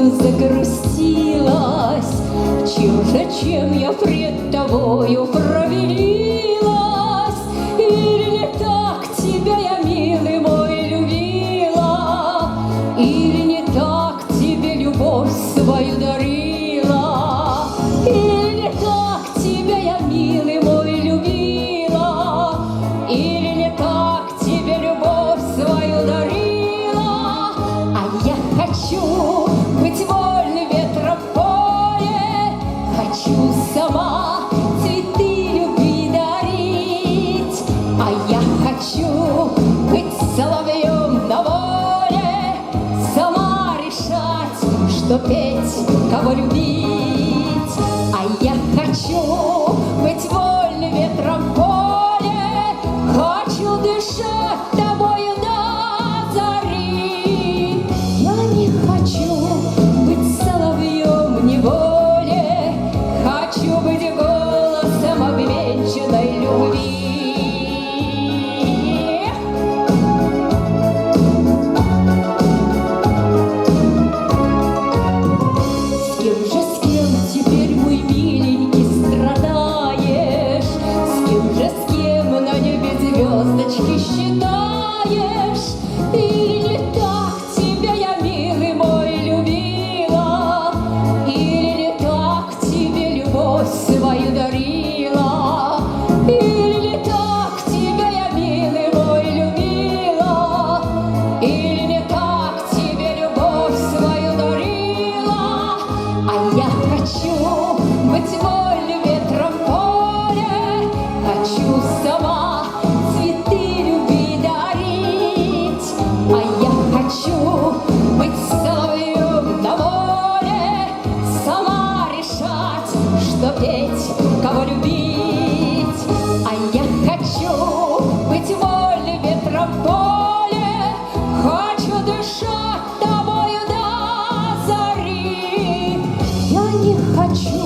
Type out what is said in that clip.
тобою загрустилась, чем же, чем я пред тобою провинилась? Или не так тебя я, милый мой, любила? Или не так тебе любовь свою дарила? Или не так тебя я, милый мой, любила? Или не так тебе любовь свою дарила? А я хочу быть вольной ветром в поле, хочу сама цветы любви дарить. А я хочу быть соловьем на воле, сама решать, что петь, кого любить. А я хочу быть вольной ветром в поле, хочу дышать тобою до зари. Я не хочу быть соловьем в неволе, хочу быть голосом обвенчанной любви. С кем теперь, мой миленький, страдаешь? С кем на небе звездочки считаешь? Или не так тебя я, милый мой, любила? Или не так тебе любовь свою дарила? Или не так тебя я, милый мой, любила? Или не так тебе любовь свою дарила? А я хочу быть вольным ветром в поле, хочу сама цветы любви дарить. А я хочу быть соловьем на воле, сама решать, что петь, кого любить. А я хочу быть вольным ветром в поле, хочу дышать тобою до зари. Я не хочу